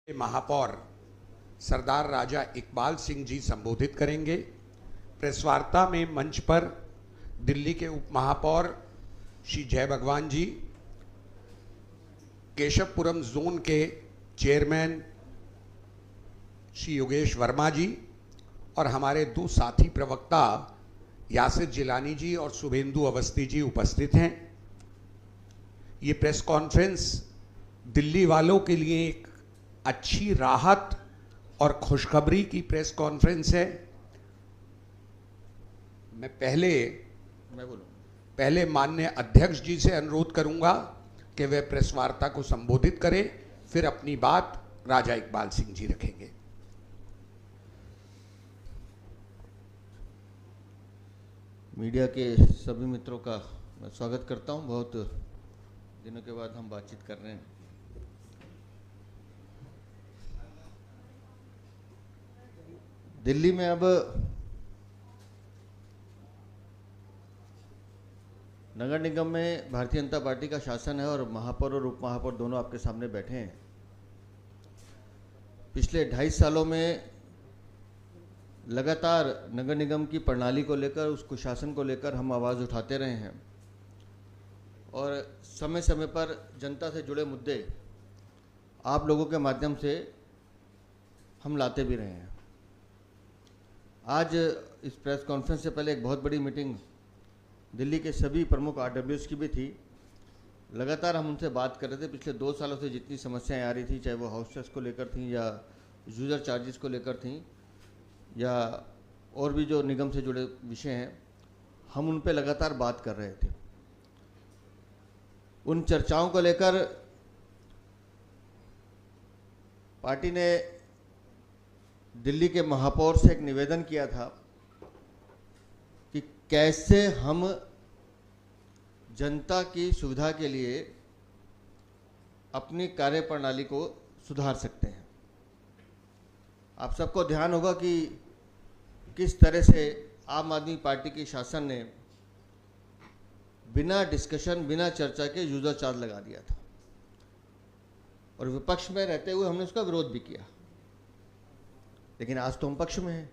महापौर सरदार राजा इकबाल सिंह जी संबोधित करेंगे। प्रेस वार्ता में मंच पर दिल्ली के उप महापौर श्री जय भगवान जी, केशवपुरम जोन के चेयरमैन श्री योगेश वर्मा जी और हमारे दो साथी प्रवक्ता यासिर जिलानी जी और शुभेंदु अवस्थी जी उपस्थित हैं। ये प्रेस कॉन्फ्रेंस दिल्ली वालों के लिए एक अच्छी राहत और खुशखबरी की प्रेस कॉन्फ्रेंस है। मैं पहले माननीय अध्यक्ष जी से अनुरोध करूंगा कि वे प्रेस वार्ता को संबोधित करें, फिर अपनी बात राजा इकबाल सिंह जी रखेंगे। मीडिया के सभी मित्रों का मैं स्वागत करता हूं। बहुत दिनों के बाद हम बातचीत कर रहे हैं। दिल्ली में अब नगर निगम में भारतीय जनता पार्टी का शासन है और महापौर और उप महापौर दोनों आपके सामने बैठे हैं। पिछले 2.5 सालों में लगातार नगर निगम की प्रणाली को लेकर, उस कुशासन को लेकर हम आवाज़ उठाते रहे हैं और समय समय पर जनता से जुड़े मुद्दे आप लोगों के माध्यम से हम लाते भी रहे हैं। आज इस प्रेस कॉन्फ्रेंस से पहले एक बहुत बड़ी मीटिंग दिल्ली के सभी प्रमुख आरडब्ल्यूएस की भी थी। लगातार हम उनसे बात कर रहे थे। पिछले 2 सालों से जितनी समस्याएं आ रही थी, चाहे वो हाउस टैक्स को लेकर थी या यूज़र चार्जेस को लेकर थी या और भी जो निगम से जुड़े विषय हैं, हम उन पे लगातार बात कर रहे थे। उन चर्चाओं को लेकर पार्टी ने दिल्ली के महापौर से एक निवेदन किया था कि कैसे हम जनता की सुविधा के लिए अपनी कार्यप्रणाली को सुधार सकते हैं। आप सबको ध्यान होगा कि किस तरह से आम आदमी पार्टी के शासन ने बिना डिस्कशन, बिना चर्चा के यूजर चार्ज लगा दिया था और विपक्ष में रहते हुए हमने उसका विरोध भी किया। लेकिन आज तो हम पक्ष में हैं,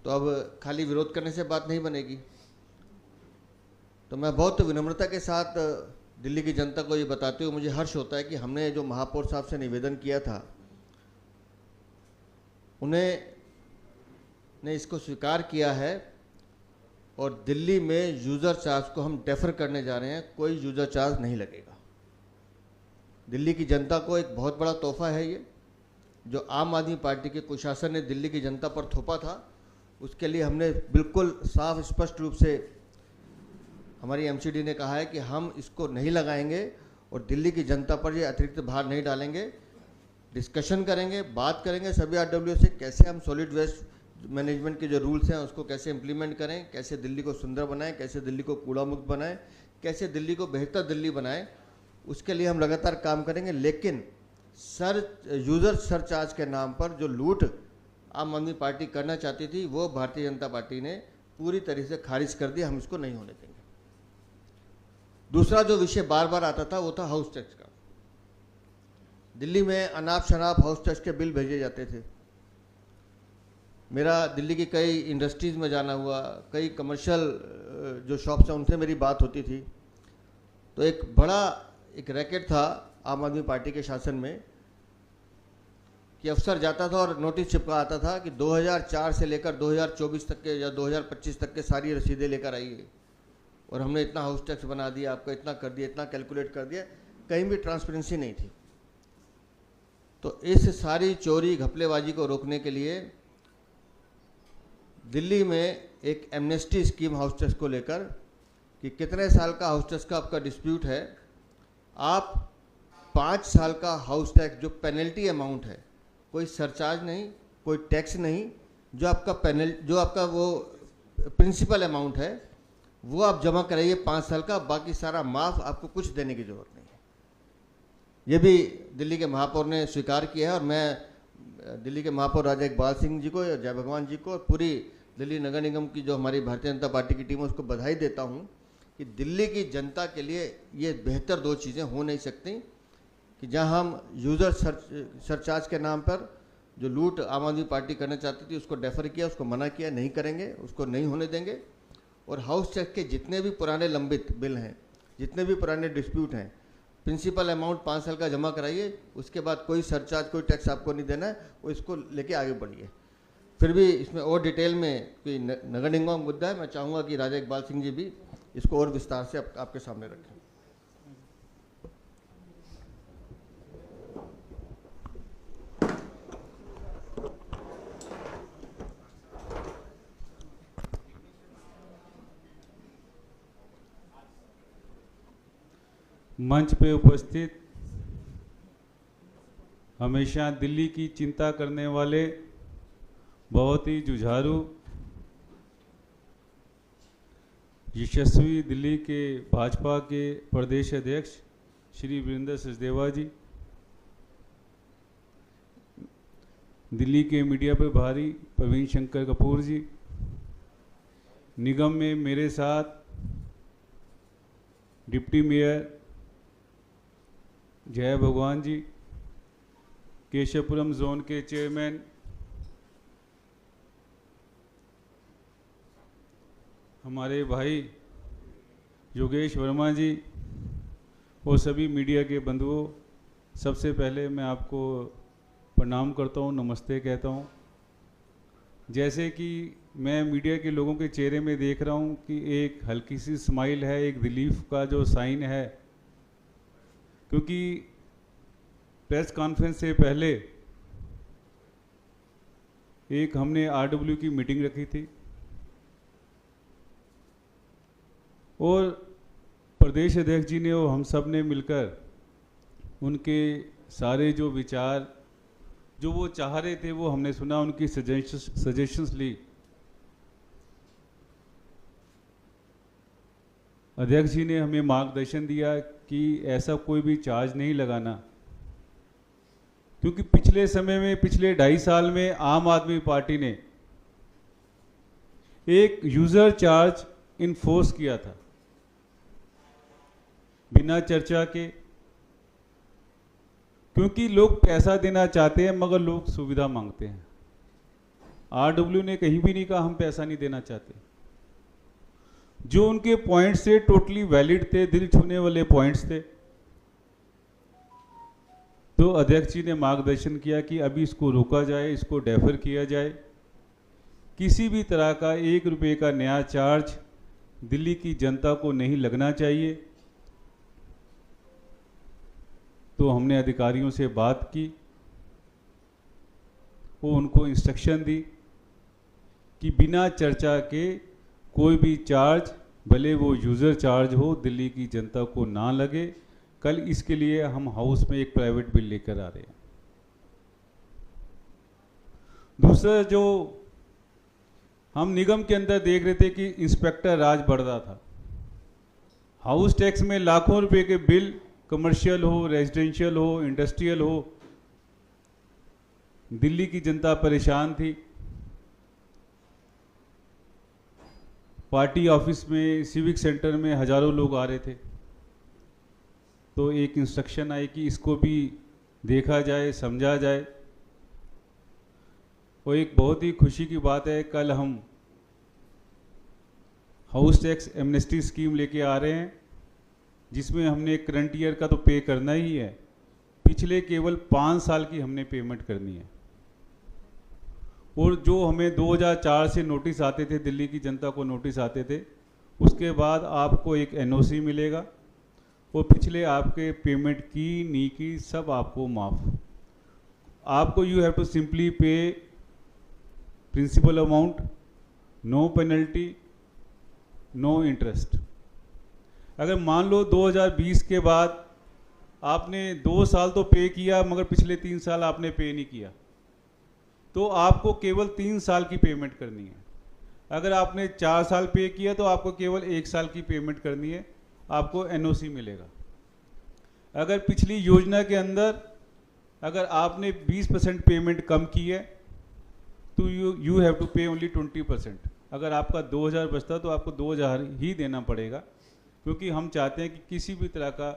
तो अब खाली विरोध करने से बात नहीं बनेगी। तो मैं बहुत विनम्रता के साथ दिल्ली की जनता को ये बताते हुए मुझे हर्ष होता है कि हमने जो महापौर साहब से निवेदन किया था, उन्हें ने इसको स्वीकार किया है और दिल्ली में यूज़र चार्ज को हम डेफर करने जा रहे हैं। कोई यूज़र चार्ज नहीं लगेगा। दिल्ली की जनता को एक बहुत बड़ा तोहफा है ये, जो आम आदमी पार्टी के कुशासन ने दिल्ली की जनता पर थोपा था। उसके लिए हमने बिल्कुल साफ स्पष्ट रूप से हमारी एमसीडी ने कहा है कि हम इसको नहीं लगाएंगे और दिल्ली की जनता पर ये अतिरिक्त भार नहीं डालेंगे। डिस्कशन करेंगे, बात करेंगे सभी आरडब्ल्यू से, कैसे हम सॉलिड वेस्ट मैनेजमेंट के जो रूल्स हैं उसको कैसे इम्प्लीमेंट करें, कैसे दिल्ली को सुंदर बनाएं, कैसे दिल्ली को कूड़ा मुक्त बनाएं, कैसे दिल्ली को बेहतर दिल्ली बनाएं। उसके लिए हम लगातार काम करेंगे। लेकिन यूज़र सरचार्ज के नाम पर जो लूट आम आदमी पार्टी करना चाहती थी, वो भारतीय जनता पार्टी ने पूरी तरह से खारिज कर दिया। हम इसको नहीं होने देंगे। दूसरा जो विषय बार बार आता था वो था हाउस टैक्स का। दिल्ली में अनाप शनाप हाउस टैक्स के बिल भेजे जाते थे। मेरा दिल्ली की कई इंडस्ट्रीज़ में जाना हुआ, कई कमर्शियल जो शॉप्स हैं उनसे मेरी बात होती थी। तो एक रैकेट था आम आदमी पार्टी के शासन में कि अफसर जाता था और नोटिस चिपका आता था कि 2004 से लेकर 2024 तक के या 2025 तक के सारी रसीदें लेकर आइए और हमने इतना हाउस टैक्स बना दिया, आपका इतना कर दिया, इतना कैलकुलेट कर दिया। कहीं भी ट्रांसपेरेंसी नहीं थी। तो इस सारी चोरी घपलेबाजी को रोकने के लिए दिल्ली में एक एमनेस्टी स्कीम हाउस टैक्स को लेकर कि कितने साल का हाउस टैक्स का आपका डिस्प्यूट है, आप 5 साल का हाउस टैक्स जो पेनल्टी अमाउंट है, कोई सरचार्ज नहीं, कोई टैक्स नहीं, जो आपका वो प्रिंसिपल अमाउंट है वो आप जमा कराइए 5 साल का, बाकी सारा माफ़, आपको कुछ देने की ज़रूरत नहीं है। ये भी दिल्ली के महापौर ने स्वीकार किया है और मैं दिल्ली के महापौर राजा इकबाल सिंह जी को, जय भगवान जी को और पूरी दिल्ली नगर निगम की जो हमारी भारतीय जनता पार्टी की टीम है उसको बधाई देता हूँ कि दिल्ली की जनता के लिए ये बेहतर 2 चीज़ें हो नहीं सकती कि जहां हम यूज़र सरचार्ज के नाम पर जो लूट आम आदमी पार्टी करना चाहती थी उसको डेफर किया, उसको मना किया, नहीं करेंगे, उसको नहीं होने देंगे। और हाउस टैक्स के जितने भी पुराने लंबित बिल हैं, जितने भी पुराने डिस्प्यूट हैं, प्रिंसिपल अमाउंट 5 साल का जमा कराइए, उसके बाद कोई सरचार्ज कोई टैक्स आपको नहीं देना है, वो इसको लेके आगे बढ़िए। फिर भी इसमें और डिटेल में कोई नगर निगम मुद्दा है, मैं चाहूँगा कि राजा इकबाल सिंह जी भी इसको और विस्तार से आपके सामने रखें। मंच पे उपस्थित हमेशा दिल्ली की चिंता करने वाले बहुत ही जुझारू यशस्वी दिल्ली के भाजपा के प्रदेश अध्यक्ष श्री वीरेंद्र सचदेवा जी, दिल्ली के मीडिया प्रभारी प्रवीण शंकर कपूर जी, निगम में मेरे साथ डिप्टी मेयर जय भगवान जी, केशवपुरम जोन के चेयरमैन हमारे भाई योगेश वर्मा जी और सभी मीडिया के बंधुओं, सबसे पहले मैं आपको प्रणाम करता हूँ, नमस्ते कहता हूँ। जैसे कि मैं मीडिया के लोगों के चेहरे में देख रहा हूँ कि एक हल्की सी स्माइल है, एक रिलीफ का जो साइन है, क्योंकि प्रेस कॉन्फ्रेंस से पहले एक हमने आरडब्ल्यू की मीटिंग रखी थी और प्रदेश अध्यक्ष जी ने और हम सब ने मिलकर उनके सारे जो विचार जो वो चाह रहे थे वो हमने सुना, उनकी सजेशंस ली। अध्यक्ष जी ने हमें मार्गदर्शन दिया कि ऐसा कोई भी चार्ज नहीं लगाना, क्योंकि पिछले समय में, पिछले 2.5 साल में आम आदमी पार्टी ने एक यूजर चार्ज इन्फोर्स किया था बिना चर्चा के, क्योंकि लोग पैसा देना चाहते हैं मगर लोग सुविधा मांगते हैं। आरडब्ल्यू ने कहीं भी नहीं कहा हम पैसा नहीं देना चाहते। जो उनके पॉइंट्स थे टोटली वैलिड थे, दिल छूने वाले पॉइंट्स थे। तो अध्यक्ष जी ने मार्गदर्शन किया कि अभी इसको रोका जाए, इसको डेफर किया जाए, किसी भी तरह का 1 रुपये का नया चार्ज दिल्ली की जनता को नहीं लगना चाहिए। तो हमने अधिकारियों से बात की, वो उनको इंस्ट्रक्शन दी कि बिना चर्चा के कोई भी चार्ज, भले वो यूज़र चार्ज हो, दिल्ली की जनता को ना लगे। कल इसके लिए हम हाउस में एक प्राइवेट बिल लेकर आ रहे हैं। दूसरा, जो हम निगम के अंदर देख रहे थे कि इंस्पेक्टर राज बढ़ रहा था, हाउस टैक्स में लाखों रुपए के बिल, कमर्शियल हो, रेजिडेंशियल हो, इंडस्ट्रियल हो, दिल्ली की जनता परेशान थी। पार्टी ऑफिस में, सिविक सेंटर में हजारों लोग आ रहे थे। तो एक इंस्ट्रक्शन आई कि इसको भी देखा जाए, समझा जाए। और एक बहुत ही खुशी की बात है, कल हम हाउस टैक्स एमनेस्टी स्कीम लेके आ रहे हैं, जिसमें हमने करंट ईयर का तो पे करना ही है, पिछले केवल 5 साल की हमने पेमेंट करनी है। और जो हमें 2004 से नोटिस आते थे, दिल्ली की जनता को नोटिस आते थे, उसके बाद आपको एक एनओसी मिलेगा और पिछले आपके पेमेंट की, नी की, सब आपको माफ़। आपको you have to simply pay principal amount, no penalty, no interest. अगर मान लो 2020 के बाद आपने 2 साल तो पे किया मगर पिछले 3 साल आपने पे नहीं किया, तो आपको केवल 3 साल की पेमेंट करनी है। अगर आपने 4 साल पे किया तो आपको केवल 1 साल की पेमेंट करनी है, आपको एनओसी मिलेगा। अगर पिछली योजना के अंदर अगर आपने 20% पेमेंट कम की है तो यू हैव टू पे ओनली 20%। अगर आपका 2000 बचता तो आपको 2000 ही देना पड़ेगा, क्योंकि हम चाहते हैं कि किसी भी तरह का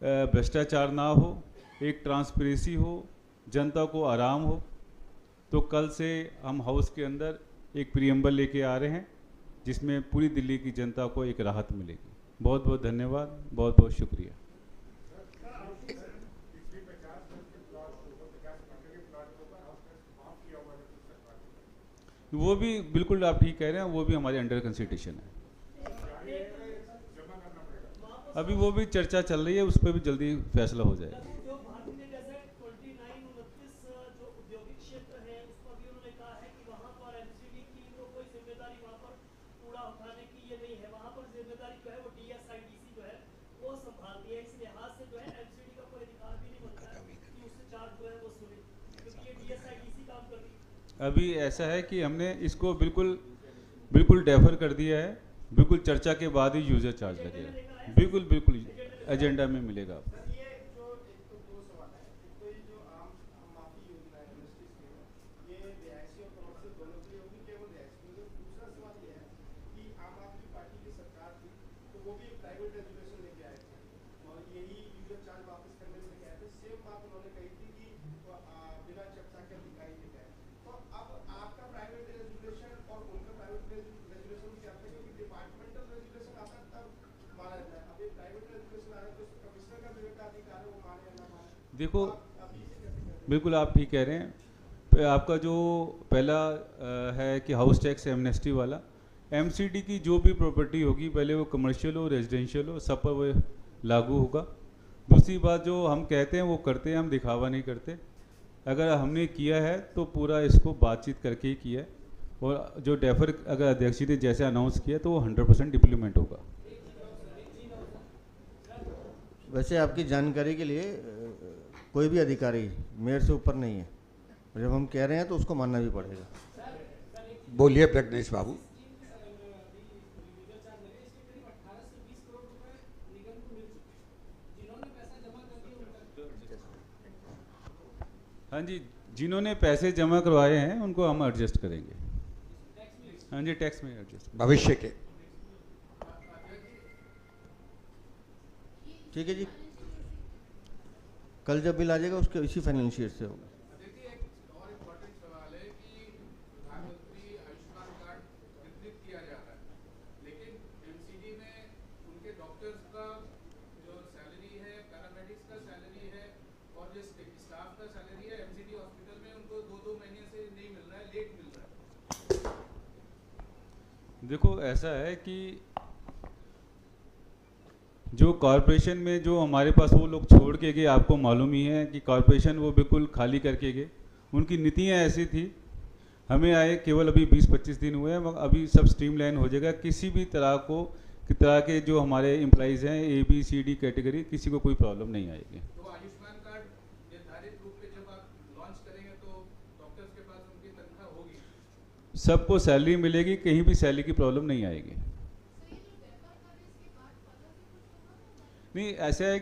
भ्रष्टाचार ना हो, एक ट्रांसपेरेंसी हो, जनता को आराम हो। तो कल से हम हाउस के अंदर एक प्रीएम्बल लेके आ रहे हैं जिसमें पूरी दिल्ली की जनता को एक राहत मिलेगी। बहुत बहुत धन्यवाद, बहुत बहुत शुक्रिया। वो भी बिल्कुल आप ठीक कह रहे हैं, वो भी हमारे अंडर कंसिडरेशन है। अभी वो भी चर्चा चल रही है, उस पर भी जल्दी फैसला हो जाएगा। अभी ऐसा है कि हमने इसको बिल्कुल डेफर कर दिया है, बिल्कुल चर्चा के बाद ही यूजर चार्ज लगेगा। बिल्कुल एजेंडा में मिलेगा आपको। देखो, बिल्कुल आप ठीक कह रहे हैं। आपका जो पहला है कि हाउस टैक्स एमनेस्टी वाला, एमसीडी की जो भी प्रॉपर्टी होगी, पहले वो कमर्शियल हो, रेजिडेंशियल हो, सब पर वो लागू होगा। दूसरी बात, जो हम कहते हैं वो करते हैं, हम दिखावा नहीं करते। अगर हमने किया है तो पूरा इसको बातचीत करके ही किया है, और जो डेफर अगर अध्यक्ष जी ने जैसे अनाउंस किया तो वो 100% इम्प्लीमेंट होगा। वैसे आपकी जानकारी के लिए कोई भी अधिकारी मेयर से ऊपर नहीं है, जब हम कह रहे हैं तो उसको मानना भी पड़ेगा। बोलिए प्रज्ञेश बाबू। हाँ जी, जिन्होंने पैसे जमा करवाए हैं उनको हम एडजस्ट करेंगे। हाँ जी, टैक्स में एडजस्ट भविष्य के। ठीक है जी, कल जब बिल आ जाएगा उसके इसी फाइनेंशियल से होगा। देखिए, एक और इम्पोर्टेंट सवाल है कि प्रधानमंत्री आयुष्मान कार्ड वितरित किया जा रहा है, लेकिन एमसीडी में उनके डॉक्टर्स का जो सैलरी है, पैरामेडिक्स का सैलरी है और जो स्टाफ का सैलरी है, एमसीडी हॉस्पिटल में उनको 2-2 महीने से नहीं मिल रहा है, लेट मिल रहा है। देखो, ऐसा है कि जो कॉरपोरेशन में जो हमारे पास वो लोग छोड़ के गए, आपको मालूम ही है कि कॉरपोरेशन वो बिल्कुल खाली करके गए। उनकी नीतियाँ ऐसी थी। हमें आए केवल अभी 20-25 दिन हुए हैं, मगर अभी सब स्ट्रीमलाइन हो जाएगा। किसी भी तरह के जो हमारे एम्प्लॉइज़ हैं ABCD कैटेगरी, किसी को कोई प्रॉब्लम नहीं आएगी। तो आयुष्मान कार्ड निर्धारित रूप में जब आप लॉन्च करेंगे तो डॉक्टर्स के पास उनकी तनख्वाह होगी, सबको सैलरी मिलेगी, कहीं भी सैलरी की प्रॉब्लम नहीं आएगी। नहीं, ऐसा है कि